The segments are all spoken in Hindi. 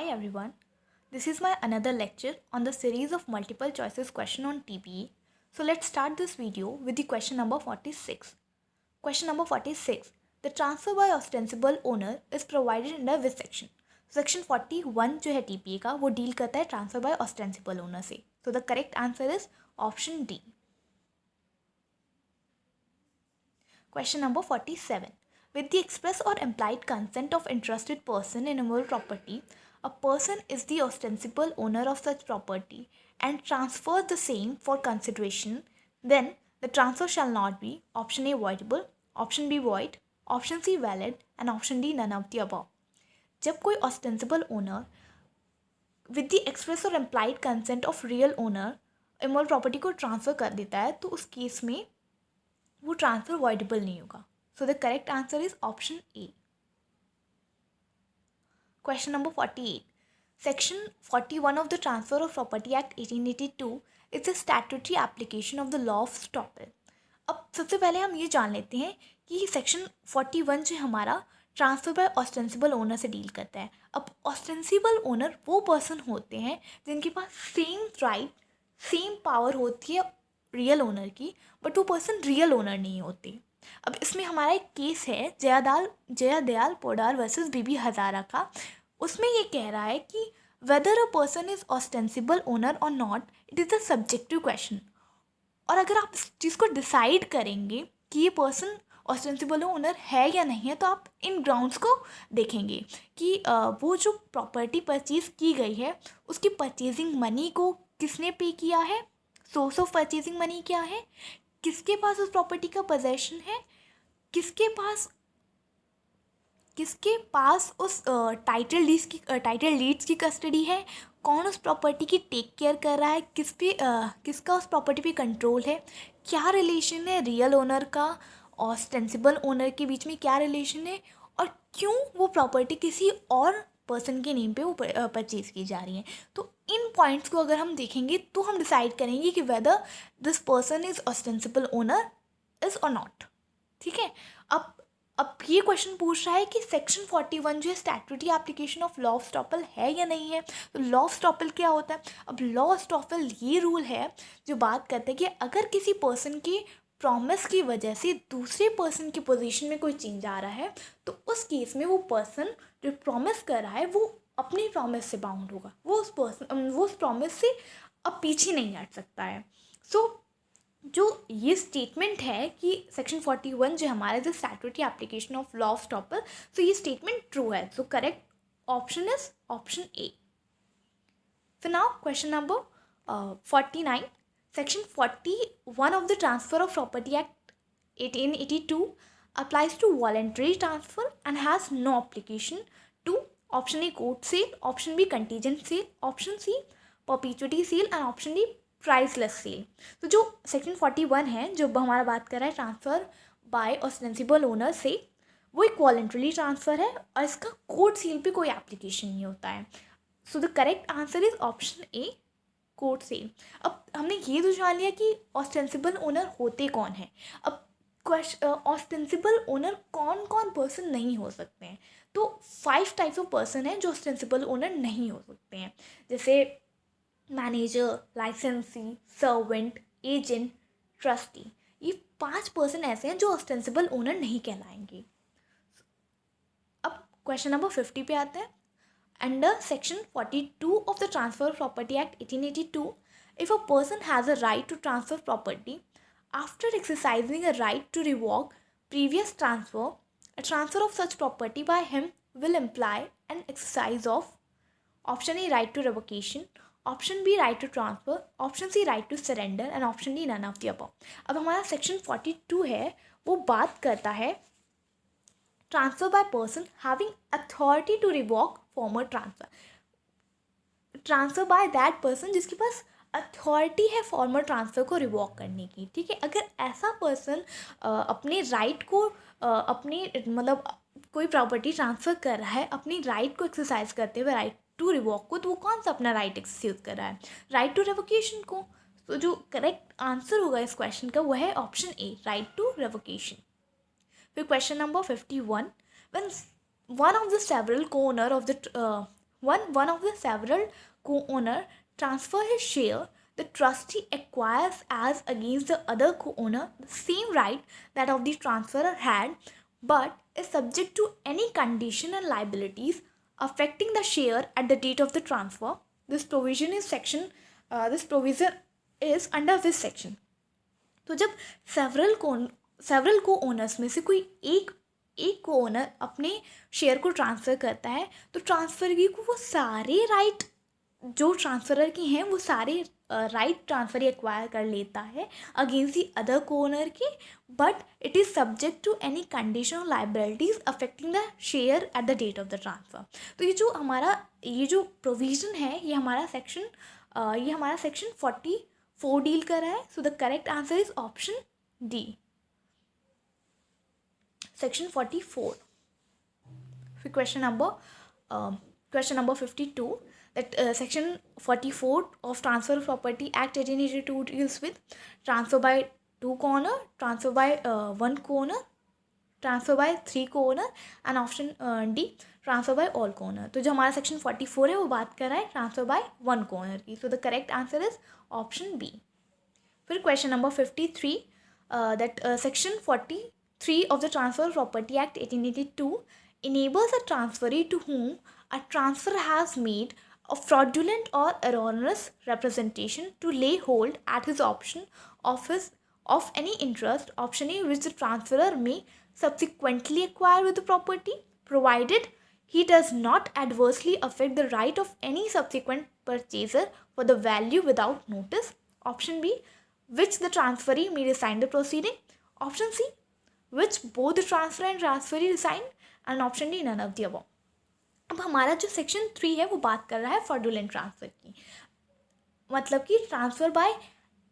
Hi everyone, this is my another lecture on the series of multiple choices question on TPE. So let's start this video with the question number 46. Question number 46. The transfer by ostensible owner is provided under which section? Section 41 जो है TPE का वो डील करता है ट्रांसफर बाय ऑस्टेंसिबल ओनर से. So the correct answer is option D. Question number 47. With the express or implied consent of interested person in immovable property, a person is the ostensible owner of such property and transfers the same for consideration, then the transfer shall not be option A voidable, option B void, option C valid and option D none of the above. जब कोई ostensible owner with the express or implied consent of real owner immovable property को ट्रांसफ़र कर देता है तो उस केस में वो ट्रांसफ़र वॉइडेबल नहीं होगा. So the correct answer is option A. Question number 48. Section 41 of the Transfer of Property Act 1882 is a statutory application of the law of estoppel. अब सबसे पहले हम ये जान लेते हैं कि सेक्शन 41 जो हमारा ट्रांसफ़र बाय ऑस्टेंसिबल ओनर से डील करता है. अब ऑस्टेंसिबल ओनर वो पर्सन होते हैं जिनके पास सेम राइट सेम पावर होती है रियल ओनर की, बट वो पर्सन रियल ओनर नहीं होते. अब इसमें हमारा एक केस है जयादयाल पोडार वर्सेस बीबी हज़ारा का. उसमें ये कह रहा है कि whether a person is ostensible owner और not, it is a subjective question. और अगर आप इस चीज़ को डिसाइड करेंगे कि ये पर्सन ऑस्टेंसिबल ओनर है या नहीं है तो आप इन ग्राउंड्स को देखेंगे कि वो जो प्रॉपर्टी परचेज़ की गई है उसकी परचेजिंग मनी को किसने पे किया है, सोर्स ऑफ परचेजिंग मनी क्या है, किसके पास उस प्रॉपर्टी का पोजेशन है, किसके पास उस टाइटल डीड्स की कस्टडी है, कौन उस प्रॉपर्टी की टेक केयर कर रहा है, किसका उस प्रॉपर्टी पे कंट्रोल है, क्या रिलेशन है रियल ओनर का ऑस्टेंसिबल ओनर के बीच में, क्या रिलेशन है, और क्यों वो प्रॉपर्टी किसी और पर्सन के नेम पे वो परचेज़ की जा रही है. तो इन पॉइंट्स को अगर हम देखेंगे तो हम डिसाइड करेंगे कि whether this person is ostensible owner is और नॉट. ठीक है. अब ये क्वेश्चन पूछ रहा है कि सेक्शन 41 जो है statutory application of law of estoppel है या नहीं है. तो लॉ ऑफ स्टॉपल क्या होता है? अब लॉ ऑफ स्टॉपल ये रूल है जो बात करते हैं कि अगर किसी पर्सन के प्रॉमिस की वजह से दूसरे पर्सन की पोजीशन में कोई चेंज आ रहा है तो उस केस में वो पर्सन जो प्रॉमिस कर रहा है वो अपनी प्रॉमिस से बाउंड होगा. वो उस प्रॉमिस से अब पीछे नहीं हट सकता है. जो ये स्टेटमेंट है कि सेक्शन 41 जो हमारे जो statutory application of law of estoppel, so ये स्टेटमेंट ट्रू है. So correct option is option A. So now question number 49. Section 41 of the Transfer of Property Act 1882 applies to voluntary transfer and has no application to option A court sale, option B contingent sale, option C perpetuity sale and option D priceless sale. तो जो सेक्शन 41 है जो हमारा बात कर रहा है ट्रांसफ़र बाय ऑस्टेंसिबल ओनर से, वो एक वॉलंटरी ट्रांसफ़र है और इसका कोर्ट सील पे कोई एप्लीकेशन नहीं होता है. So the correct answer is option A court sale. अब हमने ये तो जान लिया कि ऑस्टेंसिबल ओनर होते कौन हैं. अब ऑस्टेंसिबल ओनर कौन कौन पर्सन नहीं हो सकते हैं. तो 5 टाइप्स ऑफ पर्सन हैं जो ऑस्टेंसिबल ओनर नहीं हो सकते हैं, जैसे मैनेजर, लाइसेंसी, सर्वेंट, एजेंट, ट्रस्टी. ये 5 पर्सन ऐसे हैं जो ऑस्टेंसिबल ओनर नहीं कहलाएंगे. अब क्वेश्चन नंबर 50 पे आते हैं. Under section 42 of the transfer property act 1882, if a person has a right to transfer property after exercising a right to revoke previous transfer, a transfer of such property by him will imply an exercise of option A right to revocation, option B right to transfer, option C right to surrender and option D none of the above. अब हमारा सेक्शन 42 है वो बात करता है transfer by person having authority to revoke former transfer. Transfer by that person जिसके पास अथॉरिटी है फॉर्मर ट्रांसफ़र को रिवॉक करने की. ठीक है. अगर ऐसा पर्सन अपने राइट को कोई प्रॉपर्टी ट्रांसफ़र कर रहा है अपनी राइट को एक्सरसाइज करते हुए राइट टू रिवॉक को, तो वो कौन सा अपना राइट एक्सरसाइज कर रहा है? राइट टू रेवोकेशन को. तो जो करेक्ट आंसर होगा इस क्वेश्चन का वो है option A right to revocation. फिर question number 51. When one of the several co-owner of the one of the several co-owner transfer his share, the trustee acquires as against the other co-owner the same right that of the transferor had, but is subject to any condition and liabilities affecting the share at the date of the transfer. This provision is under this section. तो जब सेवरल को ओनर्स में से कोई एक को ओनर अपने शेयर को ट्रांसफ़र करता है, तो ट्रांसफर को वो सारे राइट जो ट्रांसफरर के हैं वो सारे राइट ट्रांसफर एक्वायर कर लेता है against the other co-owner के, but it is subject to any condition और liabilities affecting the share at the date of the transfer. तो ये जो प्रोविज़न है ये हमारा सेक्शन 44 डील कर रहा है. So the correct answer is option D, section 44. फिर question number 52, that section 44 of Transfer of Property Act 1882 deals with transfer by 2 co-owner, transfer by 1 co-owner, transfer by 3 co-owner and option D transfer by all co-owner. तो जो हमारा सेक्शन 44 है वो बात कर रहा है ट्रांसफ़र बाय 1 को-ओनर की. So the correct answer is option B. फिर question number 53, that section 43 of the transfer property act 1882 enables a transferee to whom a transfer has made a fraudulent or erroneous representation to lay hold at his option of any interest, option A, which the transferor may subsequently acquire with the property, provided he does not adversely affect the right of any subsequent purchaser for the value without notice, option B, which the transferee may resign the proceeding, option C, which both the transferor and transferee resign, and option D, none of the above. अब हमारा जो सेक्शन 3 है वो बात कर रहा है फ्रॉडुलेंट ट्रांसफ़र की, मतलब कि transfer by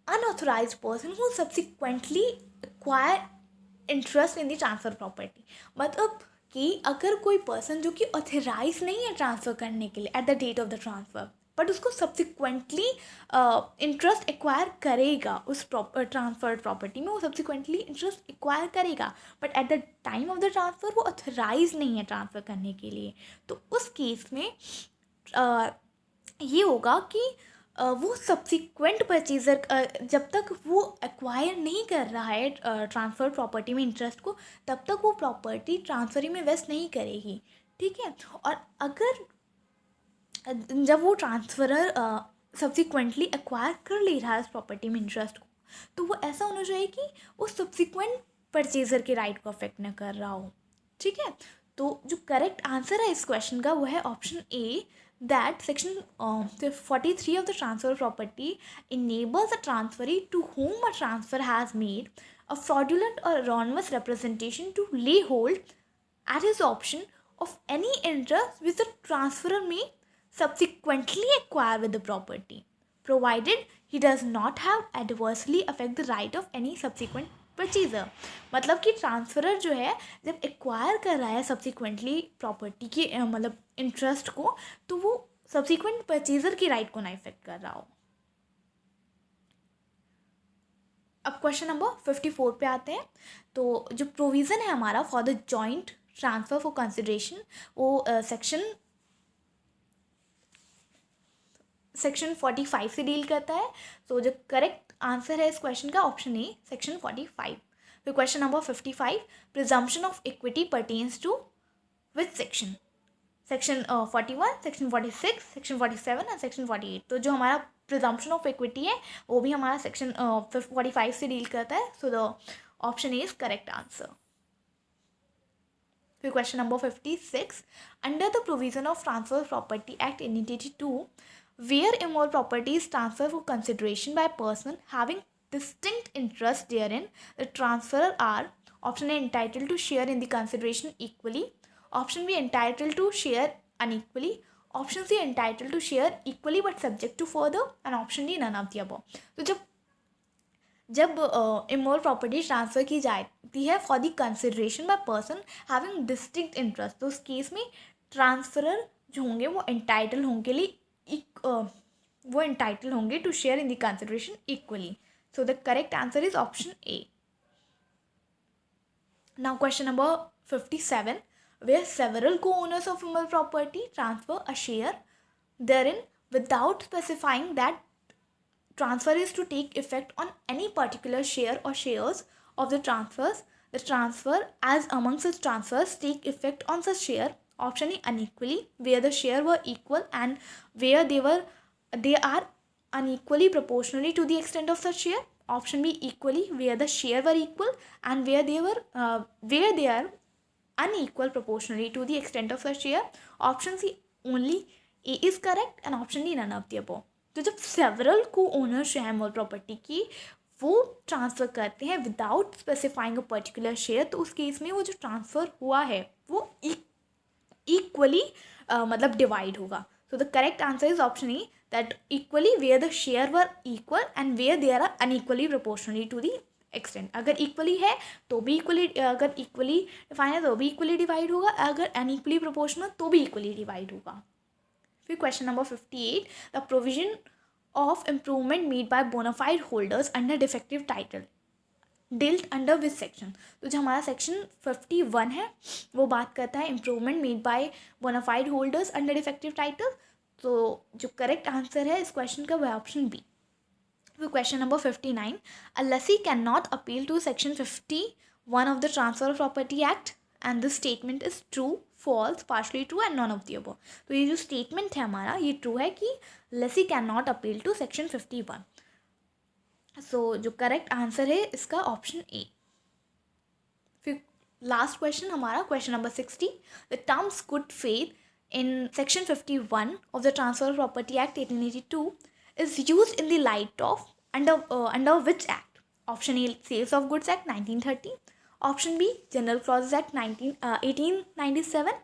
unauthorise person who subsequently acquire interest in the transfer property. मतलब कि अगर कोई पर्सन जो कि ऑथराइज नहीं है ट्रांसफ़र करने के लिए at the date of the transfer, but उसको सब्सिक्वेंटली इंटरेस्ट एक्वायर करेगा उस ट्रांसफर्ड प्रॉपर्टी में, वो सब्सिक्वेंटली इंटरेस्ट एक्वायर करेगा, but at the time of the transfer वो ऑथराइज नहीं है ट्रांसफ़र करने के लिए. तो उस केस में ये होगा कि वो सब्सिक्वेंट परचेज़र जब तक वो एक्वायर नहीं कर रहा है ट्रांसफर प्रॉपर्टी में इंटरेस्ट को, तब तक वो प्रॉपर्टी ट्रांसफरी में वेस्ट नहीं करेगी. ठीक है. और अगर जब वो ट्रांसफरर सब्सिक्वेंटली एक्वायर कर ले रहा है उस प्रॉपर्टी में इंटरेस्ट को, तो वो ऐसा होना चाहिए कि वो सब्सिक्वेंट परचेज़र के राइट को अफेक्ट न कर रहा हो. ठीक है. तो जो करेक्ट आंसर है इस क्वेश्चन का वो है option A, that section 43 of the transfer property enables a transferee to whom a transfer has made a fraudulent or erroneous representation to lay hold at his option of any interest which the transferor may subsequently acquire with the property, provided he does not have adversely affect the right of any subsequent purchaser. मतलब कि ट्रांसफरर जो है जब एक्वायर कर रहा है सब्सिक्वेंटली प्रॉपर्टी के मतलब इंटरेस्ट को, तो वो सब्सिक्वेंट परचेज़र के राइट को ना इफेक्ट कर रहा हो. अब क्वेश्चन नंबर 54 पे आते हैं. तो जो प्रोविज़न है हमारा for the joint transfer for consideration, वो सेक्शन 45 से डील करता है. तो जो करेक्ट आंसर है इस क्वेश्चन का ऑप्शन ए, सेक्शन 45. फिर question number 55, presumption of equity pertains to which section? Section 41, section 46, section 47 और सेक्शन 48. तो जो हमारा प्रिजम्पशन ऑफ इक्विटी है वो भी हमारा सेक्शन 45 से डील करता है. So the option A is correct answer. फिर question number 56, under the provision of transfer property act 1882, where immoral property is transferred for consideration by a person having distinct interest therein, the transferor are option A, entitled to share in the consideration equally, option B, entitled to share unequally, option C, entitled to share equally but subject to further, and option D, none of the above. तो जब immoral property ट्रांसफ़र की जाती है for the consideration bye person having distinct interest, तो उस केस में ट्रांसफरर जो होंगे वो एंटाइटल होंगे to share in the consideration equally. So the correct answer is option A. Now question number 57, where several co-owners of real property transfer a share therein without specifying that transfer is to take effect on any particular share or shares of the transfers. The transfer as among such transfers take effect on such share. Option A, unequally, where the share were equal and where they are unequally proportionally to the extent of such share. Option B, equally, where the share were equal and where they are unequal proportionally to the extent of such share. Option C, only A is correct and option D, none of the above. तो जब सेवरल को ओनर्स जो है मोल प्रॉपर्टी की वो ट्रांसफ़र करते हैं without specifying a particular share, तो उस केस में वो जो ट्रांसफ़र हुआ है वो इक्वली मतलब डिवाइड होगा. So the correct answer is option A, that equally where the share were equal and where they are unequally proportionally to the extent. अगर इक्वली है तो भी इक्वली, अगर इक्वली डिफाइन है तो भी इक्वली डिवाइड होगा, अगर अनइक्वली प्रोपोर्शनल तो भी इक्वली डिवाइड होगा. फिर question number 58, the provision of improvement made by bona fide holders under defective title dealt under which section. तो जो हमारा सेक्शन 51 है वो बात करता है improvement made by bona fide holders under defective title. तो जो करेक्ट आंसर है इस क्वेश्चन का वह ऑप्शन बी. फिर question number 59, a lessee can not appeal to section 51 of the transfer of property act and this statement is true, false, partially true and none of the above. तो ये जो स्टेटमेंट है हमारा ये ट्रू है कि lessee can not appeal to section 51. सो जो करेक्ट आंसर है इसका ऑप्शन ए. फिर लास्ट क्वेश्चन हमारा question number 60, the terms good faith in section 51 of the Transfer of Property Act 1882 is used in the light of under which act? Option A, Sales of Goods Act 1930. Option B, General Clauses Act 1897.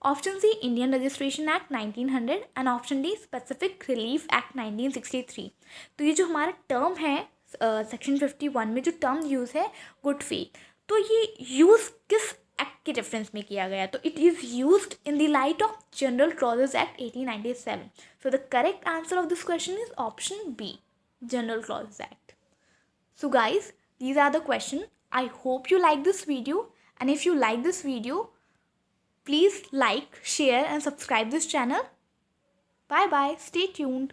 Option C, Indian Registration Act 1900 and option D, Specific Relief Act 1963. तो ये जो हमारा टर्म है सेक्शन 51 में जो टर्म यूज़ है गुड फेथ, तो ये यूज़ किस एक्ट के रेफरेंस में किया गया? तो it is used in the light of general clauses act 1897. So the correct answer of this question is option B, general clauses act. So guys, these are the questions. I hope you like this video, and if you like this video, please like, share and subscribe this channel. Bye bye. Stay tuned.